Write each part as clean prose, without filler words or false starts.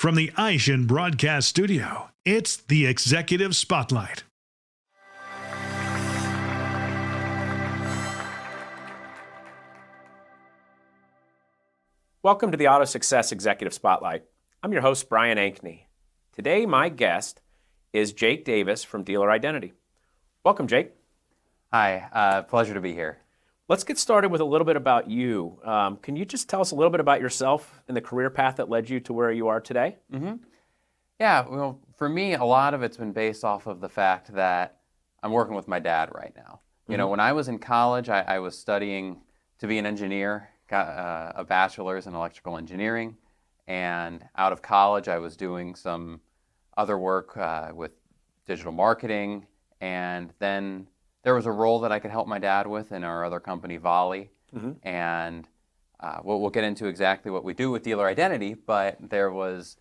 From the Aishin Broadcast Studio, it's the Executive Spotlight. Welcome to the AutoSuccess Executive Spotlight. I'm your host, Brian Ankney. Today, my guest is Jake Davis from Dealer Identity. Welcome, Jake. Hi, pleasure to be here. Let's get started with a little bit about you. Can you just tell us a little bit about yourself and the career path that led you to where you are today? Yeah, well, for me, a lot of it's been based off of the fact that I'm working with my dad right now. You know, when I was in college, I was studying to be an engineer, got a bachelor's in electrical engineering, and out of college, I was doing some other work with digital marketing, and then there was a role that I could help my dad with in our other company, Volley, and we'll get into exactly what we do with Dealer Identity, but there was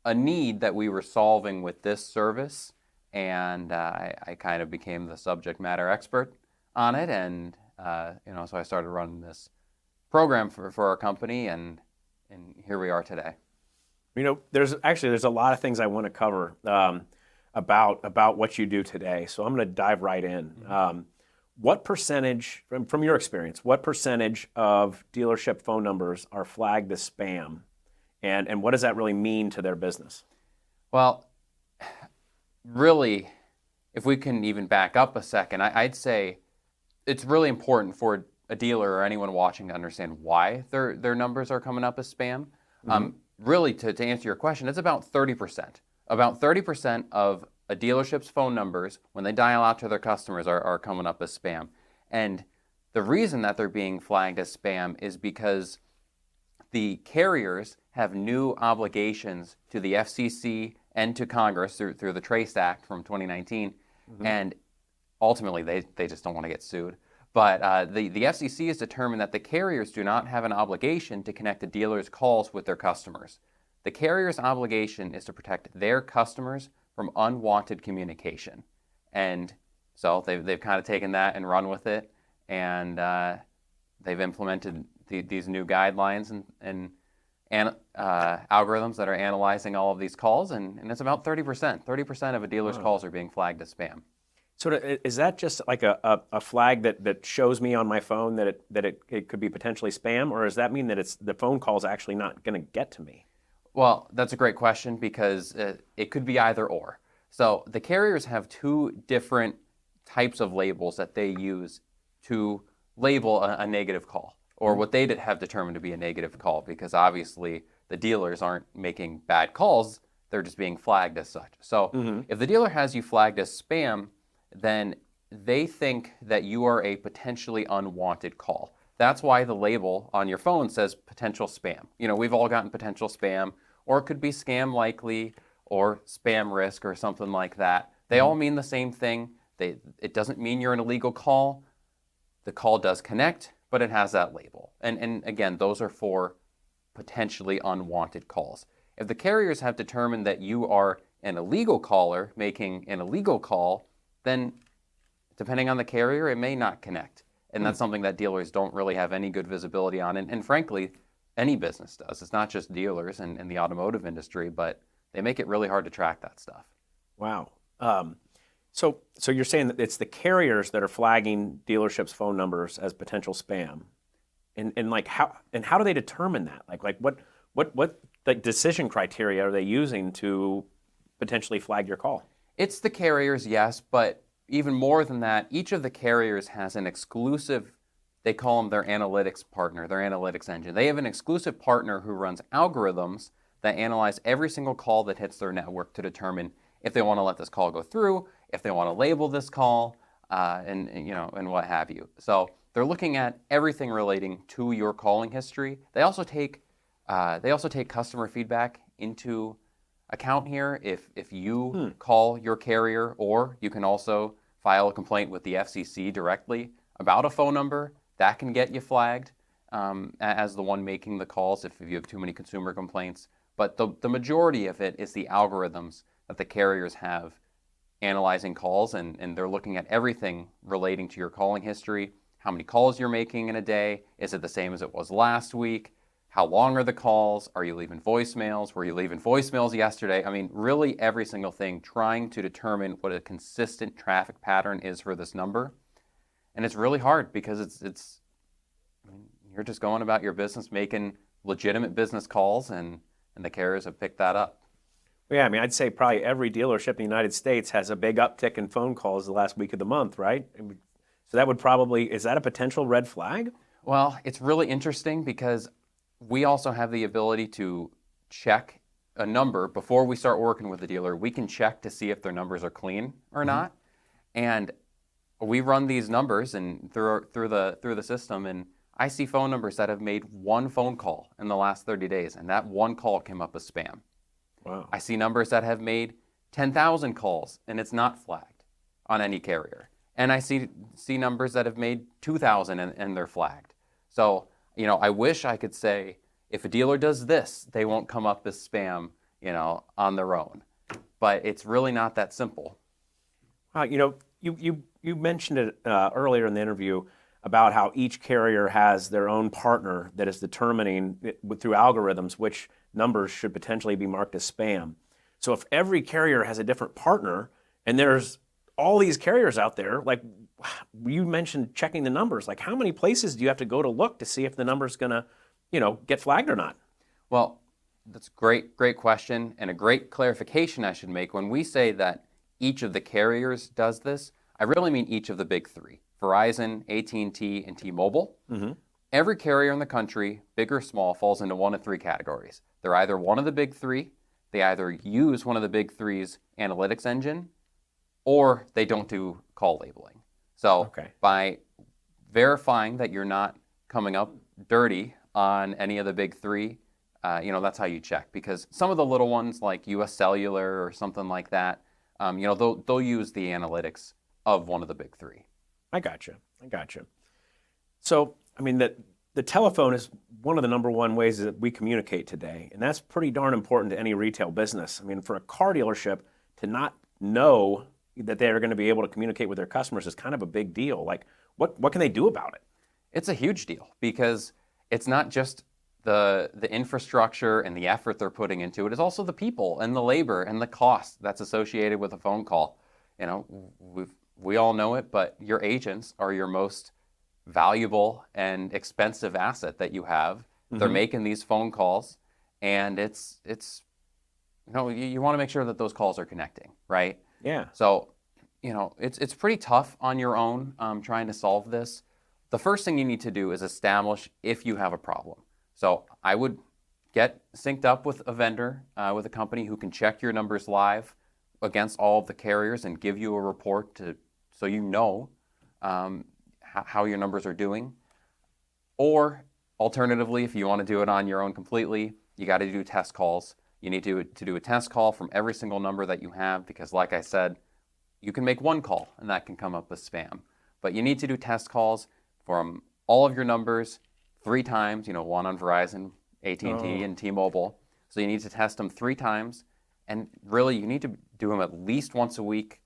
a need that we were solving with this service, and I kind of became the subject matter expert on it, and so I started running this program for our company, and here we are today. You know, there's a lot of things I want to cover about what you do today, so I'm going to dive right in. What percentage, from your experience, what percentage of dealership phone numbers are flagged as spam, and what does that really mean to their business? Well, really, if we can even back up a second, I'd say it's really important for a dealer or anyone watching to understand why their numbers are coming up as spam. Really, to answer your question, it's about 30%. About 30% of a dealership's phone numbers, when they dial out to their customers, are coming up as spam. And the reason that they're being flagged as spam is because the carriers have new obligations to the FCC and to Congress through the Trace Act from 2019, and ultimately they just don't want to get sued. But the FCC has determined that the carriers do not have an obligation to connect the dealer's calls with their customers. The carrier's obligation is to protect their customers from unwanted communication. And so they've kind of taken that and run with it, and they've implemented these new guidelines and algorithms that are analyzing all of these calls, and it's about 30%. 30% of a dealer's calls are being flagged as spam. So is that just like a flag that shows me on my phone that it could be potentially spam, or does that mean that the phone call is actually not going to get to me? Well, that's a great question because it could be either or. So the carriers have two different types of labels that they use to label a negative call, or what they have determined to be a negative call, because obviously the dealers aren't making bad calls, they're just being flagged as such. So if the dealer has you flagged as spam, then they think that you are a potentially unwanted call. That's why the label on your phone says potential spam. You know, we've all gotten potential spam, or it could be scam likely, or spam risk, or something like that. They all mean the same thing. It doesn't mean you're an illegal call. The call does connect, but it has that label. And again, those are for potentially unwanted calls. If the carriers have determined that you are an illegal caller making an illegal call, then depending on the carrier, it may not connect. And that's something that dealers don't really have any good visibility on. And frankly, any business does. It's not just dealers and the automotive industry, but they make it really hard to track that stuff. Wow. So you're saying that it's the carriers that are flagging dealerships' phone numbers as potential spam, and how do they determine that? Like what decision criteria are they using to potentially flag your call? It's the carriers, yes, but even more than that, each of the carriers has an exclusive, they call them their analytics partner, their analytics engine. They have an exclusive partner who runs algorithms that analyze every single call that hits their network to determine if they want to let this call go through, if they want to label this call, and what have you. So they're looking at everything relating to your calling history. They also take customer feedback into account here. If you call your carrier, or you can also file a complaint with the FCC directly about a phone number, that can get you flagged as the one making the calls if you have too many consumer complaints. But the majority of it is the algorithms that the carriers have analyzing calls, and they're looking at everything relating to your calling history, how many calls you're making in a day, is it the same as it was last week, how long are the calls? Are you leaving voicemails? Were you leaving voicemails yesterday? I mean, really every single thing, trying to determine what a consistent traffic pattern is for this number. And it's really hard because I mean, you're just going about your business, making legitimate business calls, and the carriers have picked that up. Yeah, I mean, I'd say probably every dealership in the United States has a big uptick in phone calls the last week of the month, right? So that would probably, is that a potential red flag? Well, it's really interesting because we also have the ability to check a number before we start working with the dealer. We can check to see if their numbers are clean or not. And we run these numbers and through the system, and I see phone numbers that have made one phone call in the last 30 days, and that one call came up as spam. Wow. I see numbers that have made 10,000 calls, and it's not flagged on any carrier. And I see numbers that have made 2,000 and they're flagged. So, I wish I could say, if a dealer does this, they won't come up as spam, on their own. But it's really not that simple. You mentioned it earlier in the interview about how each carrier has their own partner that is determining through algorithms which numbers should potentially be marked as spam. So if every carrier has a different partner and there's all these carriers out there, like you mentioned checking the numbers, like how many places do you have to go to look to see if the number's going to, get flagged or not? Well, that's a great question, and a great clarification I should make. When we say that each of the carriers does this, I really mean each of the big three: Verizon, AT&T, and T-Mobile. Mm-hmm. Every carrier in the country, big or small, falls into one of three categories. They're either one of the big three, they either use one of the big three's analytics engine, or they don't do call labeling. So by verifying that you're not coming up dirty on any of the big three, that's how you check. Because some of the little ones like US Cellular or something like that, they'll use the analytics of one of the big three. I gotcha. So, I mean, the telephone is one of the number one ways that we communicate today, and that's pretty darn important to any retail business. I mean, for a car dealership to not know that they're going to be able to communicate with their customers is kind of a big deal. Like, what can they do about it? It's a huge deal because it's not just the infrastructure and the effort they're putting into it. It's also the people and the labor and the cost that's associated with a phone call. We all know it, but your agents are your most valuable and expensive asset that you have. Mm-hmm. They're making these phone calls, and it's you want to make sure that those calls are connecting, right? Yeah. So, it's pretty tough on your own trying to solve this. The first thing you need to do is establish if you have a problem. So I would get synced up with a vendor, with a company who can check your numbers live against all of the carriers and give you a report so you know how your numbers are doing. Or alternatively, if you want to do it on your own completely, you got to do test calls. You need to do a test call from every single number that you have because, like I said, you can make one call and that can come up as spam. But you need to do test calls from all of your numbers 3 times, one on Verizon, AT&T, and T-Mobile. So you need to test them 3 times. And really, you need to do them at least once a week,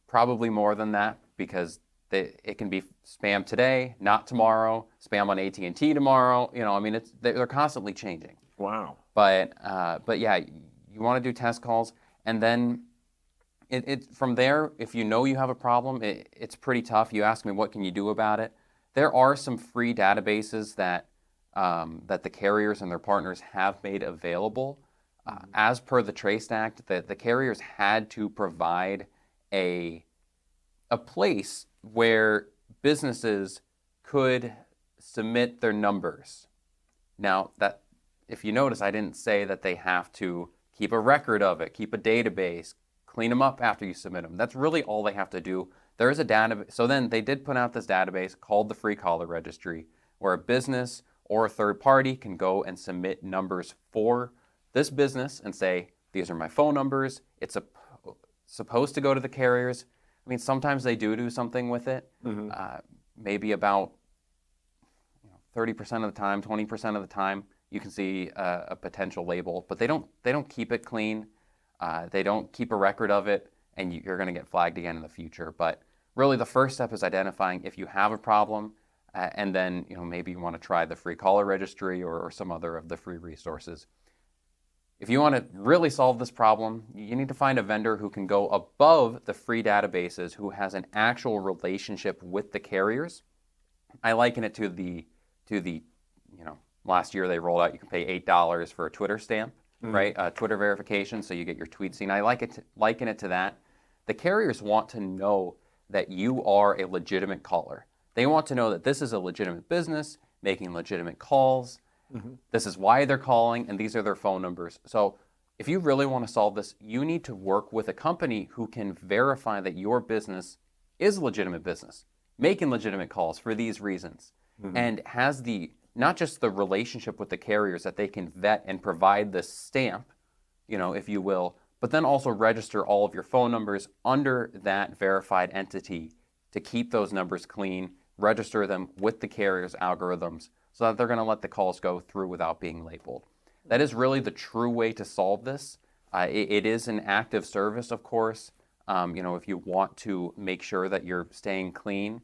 probably more than that, because it can be spam today, not tomorrow, spam on AT&T tomorrow. They're constantly changing. Wow. But yeah, you want to do test calls, and then from there, if you know you have a problem, it's pretty tough. You ask me, what can you do about it? There are some free databases that the carriers and their partners have made available. As per the Trace Act, the carriers had to provide a place where businesses could submit their numbers. Now, that if you notice, I didn't say that they have to keep a record of it, keep a database, clean them up after you submit them. That's really all they have to do. There is a database. So then they did put out this database called the Free Caller Registry, where a business or a third party can go and submit numbers for this business and say, these are my phone numbers. It's supposed to go to the carriers. I mean, sometimes they do something with it, maybe about 30% of the time, 20% of the time, you can see a potential label, but they don't keep it clean. They don't keep a record of it, and you're going to get flagged again in the future. But really, the first step is identifying if you have a problem. and then maybe you want to try the free caller registry or some other of the free resources. If you want to really solve this problem, you need to find a vendor who can go above the free databases, who has an actual relationship with the carriers. I liken it to the last year they rolled out, you can pay $8 for a Twitter stamp, right? Twitter verification, so you get your tweet seen. I liken it to that. The carriers want to know that you are a legitimate caller. They want to know that this is a legitimate business, making legitimate calls. This is why they're calling, and these are their phone numbers. So if you really want to solve this, you need to work with a company who can verify that your business is a legitimate business, making legitimate calls for these reasons, and has not just the relationship with the carriers that they can vet and provide the stamp, if you will, but then also register all of your phone numbers under that verified entity to keep those numbers clean, register them with the carrier's algorithms so that they're going to let the calls go through without being labeled. That is really the true way to solve this. It is an active service, of course. If you want to make sure that you're staying clean,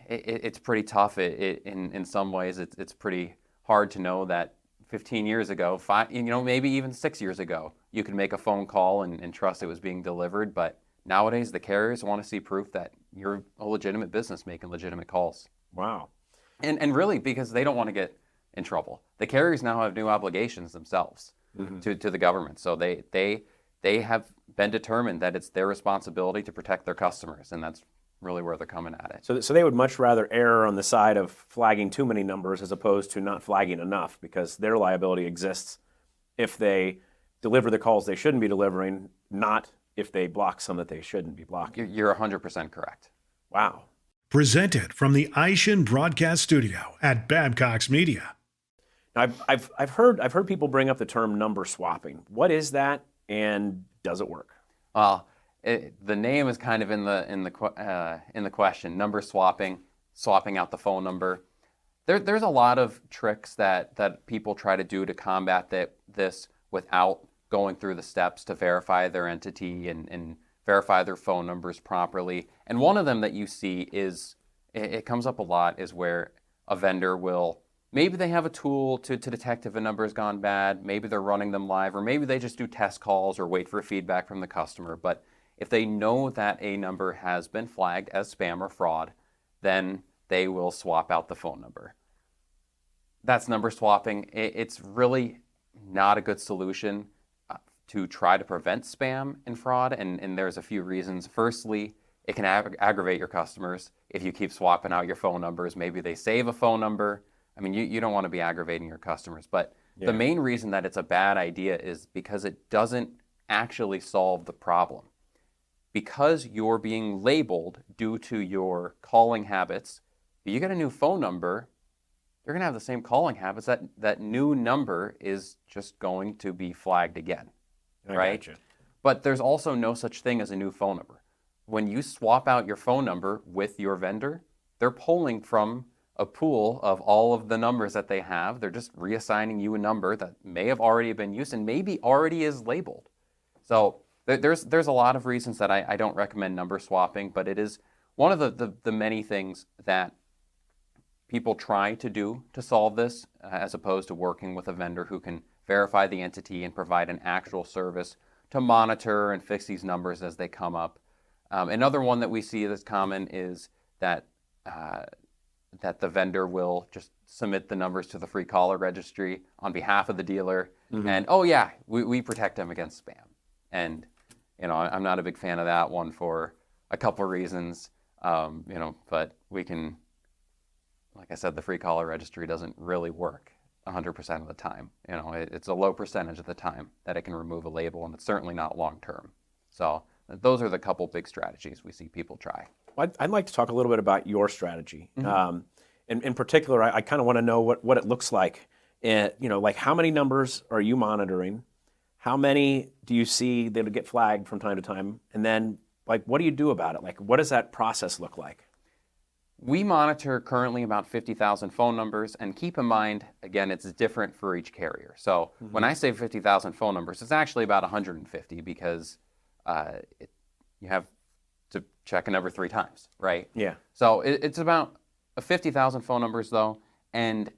it's pretty tough. In some ways, it's pretty hard to know that 15 years ago, maybe even 6 years ago, you could make a phone call and trust it was being delivered. But nowadays, the carriers want to see proof that you're a legitimate business making legitimate calls. Wow. And really, because they don't want to get in trouble. The carriers now have new obligations themselves to the government. So they have been determined that it's their responsibility to protect their customers, and that's really where they're coming at it. So they would much rather err on the side of flagging too many numbers as opposed to not flagging enough, because their liability exists if they deliver the calls they shouldn't be delivering, not if they block some that they shouldn't be blocking. You're 100% correct. Wow. Presented from the Ishin Broadcast Studio at Babcock's Media. Now, I've heard people bring up the term number swapping. What is that, and does it work? Well, the name is kind of in the question. Number swapping out the phone number. There's a lot of tricks that people try to do to combat this without going through the steps to verify their entity and verify their phone numbers properly. And one of them that you see it comes up a lot, is where a vendor will, maybe they have a tool to detect if a number has gone bad, maybe they're running them live, or maybe they just do test calls or wait for feedback from the customer. But if they know that a number has been flagged as spam or fraud, then they will swap out the phone number. That's number swapping. It's really not a good solution to try to prevent spam and fraud, and there's a few reasons. Firstly, it can aggravate your customers if you keep swapping out your phone numbers. Maybe they save a phone number. I mean, you don't want to be aggravating your customers. But the main reason that it's a bad idea is because it doesn't actually solve the problem. Because you're being labeled due to your calling habits, if you get a new phone number, you're going to have the same calling habits. That new number is just going to be flagged again. Right? Gotcha. But there's also no such thing as a new phone number. When you swap out your phone number with your vendor, they're pulling from a pool of all of the numbers that they have. They're just reassigning you a number that may have already been used and maybe already is labeled. So there's a lot of reasons that I don't recommend number swapping, but it is one of the many things that people try to do to solve this, as opposed to working with a vendor who can verify the entity and provide an actual service to monitor and fix these numbers as they come up. Another one that we see that's common is that the vendor will just submit the numbers to the free caller registry on behalf of the dealer, and we protect them against spam. And I'm not a big fan of that one for a couple reasons. But we can, like I said, the free caller registry doesn't really work 100% of the time. It's a low percentage of the time that it can remove a label, and it's certainly not long term. So those are the couple big strategies we see people try. Well, I'd like to talk a little bit about your strategy. In particular, I kind of want to know what it looks like. Like how many numbers are you monitoring? How many do you see that get flagged from time to time? And then, like, what do you do about it? Like, what does that process look like? We monitor currently about 50,000 phone numbers, and keep in mind, again, it's different for each carrier. So when I say 50,000 phone numbers, it's actually about 150, because you have to check a number 3 times, right? Yeah. So it's about 50,000 phone numbers though, and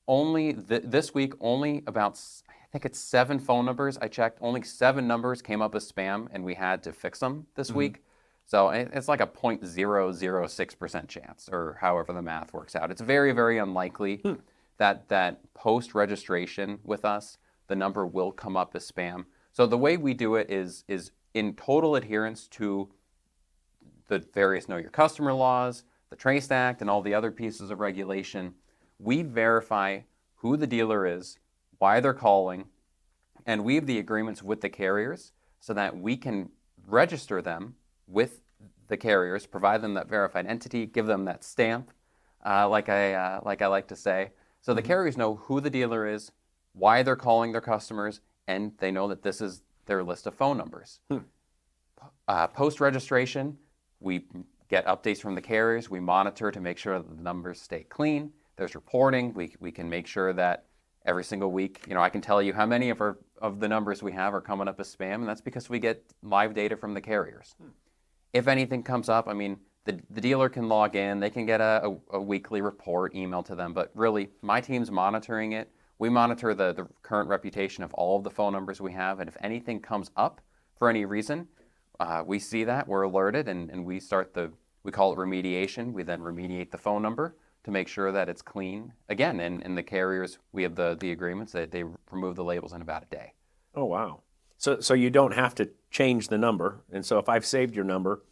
only this week, only about, I think it's 7 phone numbers I checked, only 7 numbers came up as spam, and we had to fix them this week. So it's like a 0.006% chance, or however the math works out. It's very, very unlikely that post-registration with us, the number will come up as spam. So the way we do it is in total adherence to the various Know Your Customer laws, the Trace Act, and all the other pieces of regulation. We verify who the dealer is, why they're calling, and we have the agreements with the carriers so that we can register them with the carriers, provide them that verified entity, give them that stamp, like I like to say. So the carriers know who the dealer is, why they're calling their customers, and they know that this is their list of phone numbers. Post-registration, we get updates from the carriers. We monitor to make sure that the numbers stay clean. There's reporting. We can make sure that every single week, I can tell you how many of the numbers we have are coming up as spam, and that's because we get live data from the carriers. If anything comes up, the dealer can log in. They can get a weekly report emailed to them, but really, my team's monitoring it. We monitor the current reputation of all of the phone numbers we have, and if anything comes up for any reason, we see that, we're alerted, and we call it remediation. We then remediate the phone number to make sure that it's clean. Again, and the carriers, we have the agreements that they remove the labels in about a day. Oh, wow. So you don't have to change the number. And so if I've saved your number,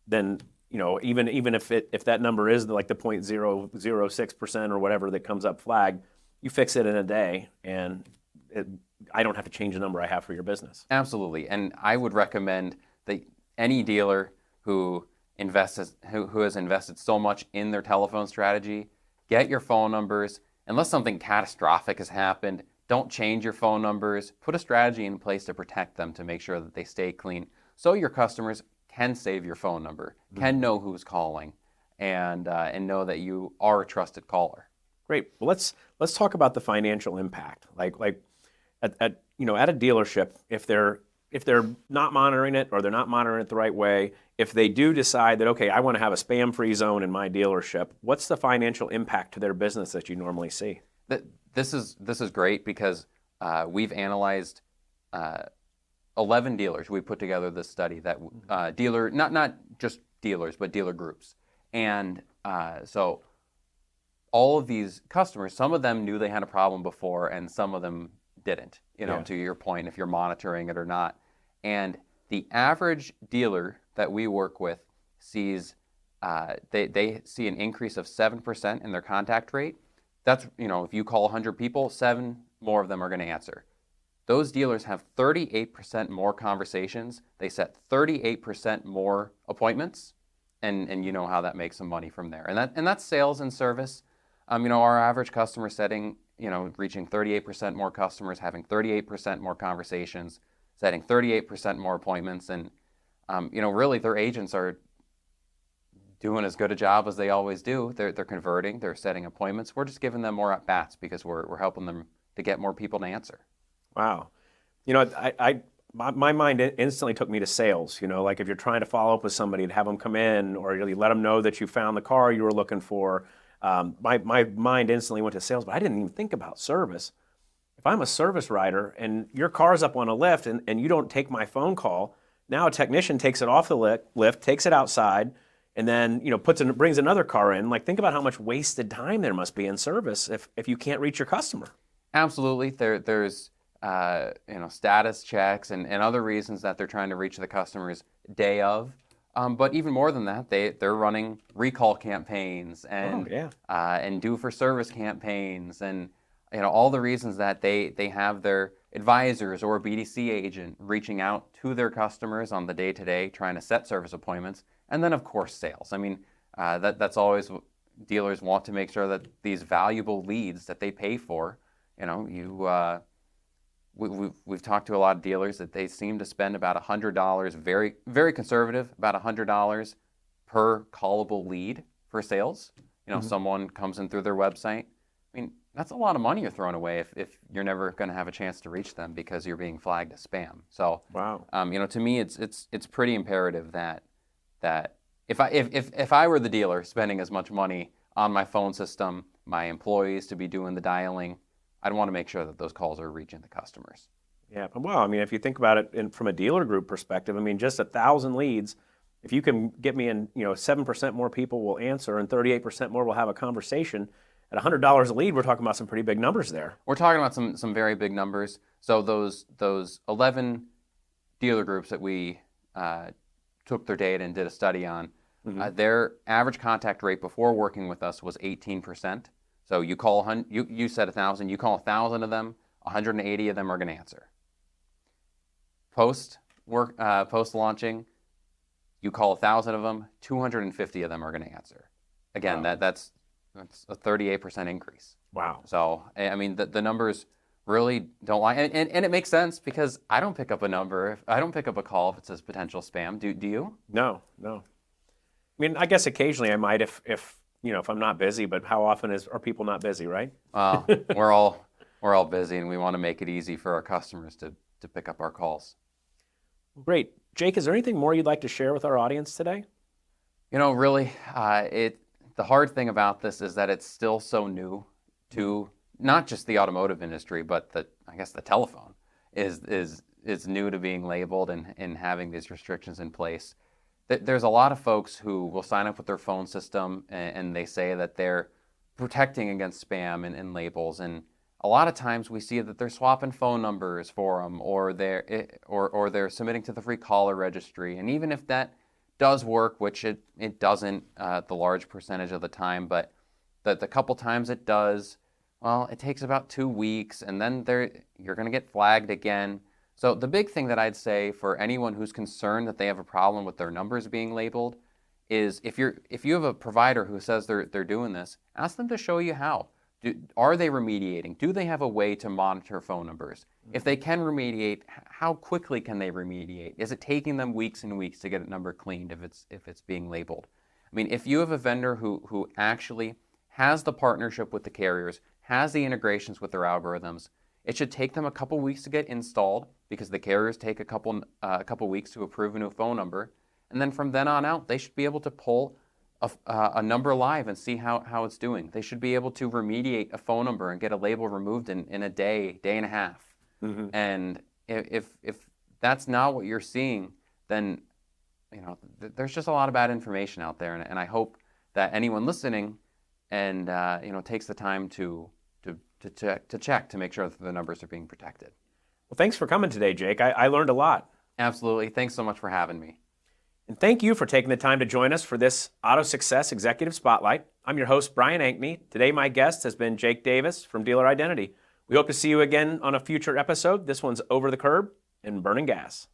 then, even if that number is like the 0.006% or whatever that comes up flagged, you fix it in a day, and I don't have to change the number I have for your business. Absolutely. And I would recommend that any dealer who has invested so much in their telephone strategy, get your phone numbers. Unless something catastrophic has happened, don't change your phone numbers. Put a strategy in place to protect them, to make sure that they stay clean, so your customers can save your phone number, can know who's calling, and know that you are a trusted caller. Great. Well, let's talk about the financial impact. Like at a dealership, if they're not monitoring it, or they're not monitoring it the right way, if they do decide that, okay, I want to have a spam-free zone in my dealership, what's the financial impact to their business that you normally see? This is great because we've analyzed 11 dealers. We put together this study that not just dealers, but dealer groups. And so all of these customers, some of them knew they had a problem before, and some of them didn't, to your point, if you're monitoring it or not. And the average dealer that we work with sees, they see an increase of 7% in their contact rate. That's, if you call 100 people, 7 more of them are going to answer. Those dealers have 38% more conversations. They set 38% more appointments, and you know how that makes some money from there. And that's sales and service. Our average customer setting, reaching 38% more customers, having 38% more conversations, setting 38% more appointments, and really their agents are doing as good a job as they always do. They're converting, they're setting appointments. We're just giving them more at bats because we're helping them to get more people to answer. Wow. My mind instantly took me to sales. Like if you're trying to follow up with somebody and have them come in, or you let them know that you found the car you were looking for. My mind instantly went to sales, but I didn't even think about service. If I'm a service writer and your car's up on a lift and you don't take my phone call, now a technician takes it off the lift, takes it outside, and then brings another car in. Like, think about how much wasted time there must be in service if you can't reach your customer. Absolutely. There's status checks and other reasons that they're trying to reach the customers day of. But even more than that, they're running recall campaigns and due for service campaigns, and all the reasons that they have their advisors or BDC agent reaching out to their customers on the day-to-day, trying to set service appointments, and then of course sales. That's always, dealers want to make sure that these valuable leads that they pay for, we've talked to a lot of dealers that they seem to spend about $100, very, very conservative, about $100 per callable lead for sales. Someone comes in through their website. That's a lot of money you're throwing away if you're never going to have a chance to reach them because you're being flagged as spam. So, wow. To me, it's pretty imperative that if I were the dealer spending as much money on my phone system, my employees to be doing the dialing. I'd want to make sure that those calls are reaching the customers. Yeah, well, I mean, if you think about it from a dealer group perspective, I mean, just 1,000 leads, if you can get me in, 7% more people will answer and 38% more will have a conversation, at $100 a lead, we're talking about some pretty big numbers there. We're talking about some very big numbers. So those 11 dealer groups that we took their data and did a study on, their average contact rate before working with us was 18%. So you call you said 1,000, you call 1,000 of them, 180 of them are going to answer. Post launching, you call 1,000 of them, 250 of them are going to answer. Again, wow. that's a 38% increase. Wow. So I mean the numbers really don't lie, and it makes sense because I don't pick up a number, I don't pick up a call if it says potential spam. Do you? No. I mean, I guess occasionally I might if I'm not busy, but how often are people not busy, right? We're all busy, and we want to make it easy for our customers to pick up our calls. Great. Jake, is there anything more you'd like to share with our audience today? Really, the hard thing about this is that it's still so new to not just the automotive industry, but I guess the telephone is new to being labeled and having these restrictions in place. There's a lot of folks who will sign up with their phone system and they say that they're protecting against spam and labels, and a lot of times we see that they're swapping phone numbers for them, or they're submitting to the free caller registry. And even if that does work, which it doesn't the large percentage of the time, but the couple times it does, well, it takes about 2 weeks, and then you're going to get flagged again. So the big thing that I'd say for anyone who's concerned that they have a problem with their numbers being labeled is if you have a provider who says they're doing this, ask them to show you how. Are they remediating? Do they have a way to monitor phone numbers? If they can remediate, how quickly can they remediate? Is it taking them weeks and weeks to get a number cleaned if it's being labeled? I mean, if you have a vendor who actually has the partnership with the carriers, has the integrations with their algorithms, it should take them a couple weeks to get installed because the carriers take a couple weeks to approve a new phone number. And then from then on out, they should be able to pull a number live and see how it's doing. They should be able to remediate a phone number and get a label removed in a day and a half. And if that's not what you're seeing, then there's just a lot of bad information out there. And I hope that anyone listening and takes the time to check to make sure that the numbers are being protected. Well, thanks for coming today, Jake. I learned a lot. Absolutely. Thanks so much for having me. And thank you for taking the time to join us for this AutoSuccess Executive Spotlight. I'm your host, Brian Ankney. Today, my guest has been Jake Davis from Dealer Identity. We hope to see you again on a future episode. This one's Over the Curb and Burning Gas.